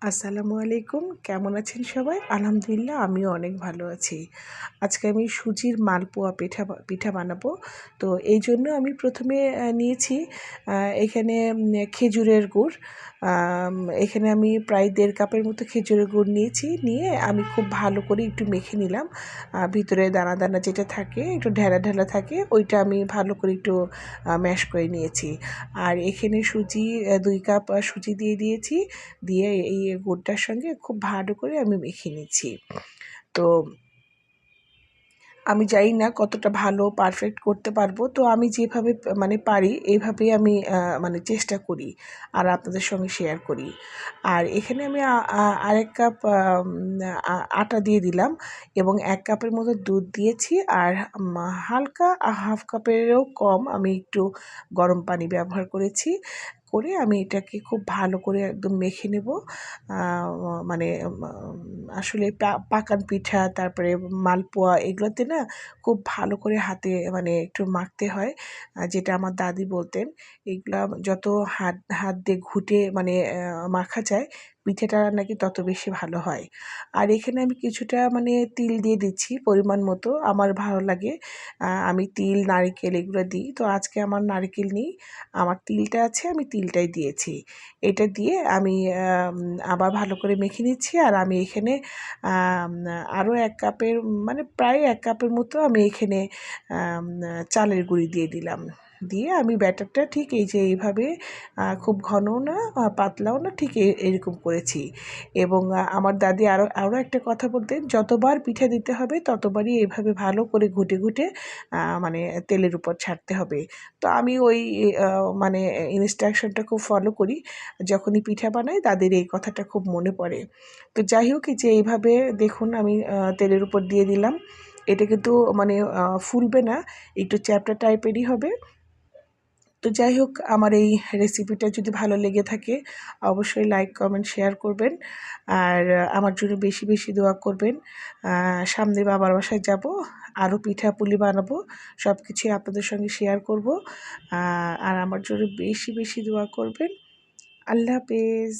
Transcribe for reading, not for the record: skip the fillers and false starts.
আসসালামু আলাইকুম। কেমন আছেন সবাই? আলহামদুলিল্লাহ আমিও অনেক ভালো আছি। আজকে আমি সুজির মালপোয়া পিঠা বানাবো। তো এইজন্য আমি ১ম এ নিয়েছি আ এখানে খেজুরের গুড়। আম এখানে আমি প্রায় ১.৫ কাপের মতো খেজুরের গুড় নিয়েছি। নিয়ে আমি খুব ভালো করে একটু মেখে নিলাম। ভিতরে দানা, দানা যেটা থাকে, একটু ঢেলা, ঢেলা থাকে, ওইটা আমি ভালো করে একটু ম্যাশ করে নিয়েছি। আর এখানে সুজি ২ কাপ সুজি দিয়ে দিয়েছি। দিয়ে এই গুড়টার সঙ্গে খুব ভালো করে আমি মেখে নিচ্ছি। তো আমি জানি না কতটা ভালো পারফেক্ট করতে পারবো। তো আমি যেভাবে মানে পারি এইভাবেই আমি মানে চেষ্টা করি আর আপনাদের সঙ্গে শেয়ার করি। আর এখানে আমি আরেক কাপ আটা দিয়ে দিলাম এবং ১ কাপের মতো দুধ দিয়েছি। আর হালকা হাফ কাপেরও কম আমি একটু গরম পানি ব্যবহার করেছি। করে আমি এটাকে খুব ভালো করে একদম মেখে নেব। আ মানে আসলে পাকান পিঠা, তারপরে মালপোয়া এগুলোতে না খুব ভালো করে হাতে মানে একটু মাখতে হয়। যেটা আমার দাদি বলতেন। এগুলা যত হাত হাত দিয়ে ঘুঁটে মানে মাখা যায়, পিঠেটা নাকি তত বেশি ভালো হয়। আর এখানে আমি কিছুটা মানে তিল দিয়ে দিচ্ছি পরিমাণ মতো। আমার ভালো লাগে। আমি তিল, নারিকেল এগুলো দিই। তো আজকে আমার নারিকেল নেই। আমার তিলটা আছে, আমি তিলটাই দিয়েছি। এটা দিয়ে আমি আবার ভালো করে মেখে নিচ্ছি। আর আমি এখানে আম আরও ১ কাপের মানে প্রায় ১ কাপের মতো আমি এখানে আম চালের গুঁড়ি দিয়ে দিলাম। দিয়ে আমি ব্যাটারটা ঠিক এই যে এইভাবে খুব ঘনও না পাতলাও না, ঠিক এরকম করেছি। এবং আমার দাদি আরও একটা কথা বলতেন, যতবার পিঠা দিতে হবে ততবারই এভাবে ভালো করে ঘুঁটে, ঘুঁটে মানে তেলের উপর ছাড়তে হবে। তো আমি ওই আ মানে ইনস্ট্রাকশনটা খুব ফলো করি। যখনই পিঠা বানাই দাদির এই কথাটা খুব মনে পড়ে। তো যাই হোক, এই যে এইভাবে দেখুন আমি তেলের উপর দিয়ে দিলাম। এটা কিন্তু মানে ফুলবে না, একটু চ্যাপ্টা টাইপেরই হবে। তো যাই হোক, আমার এই রেসিপিটা যদি ভালো লেগে থাকে অবশ্যই লাইক, কমেন্ট, শেয়ার করবেন। আর আমার জন্য বেশি, বেশি দোয়া করবেন। সামনে বাবার বাসায় যাব, আরও পিঠাপুলি বানাবো। সবকিছুই আপনাদের সঙ্গে শেয়ার করব। আর আমার জন্য বেশি, বেশি দোয়া করবেন। আল্লাহ হাফেজ।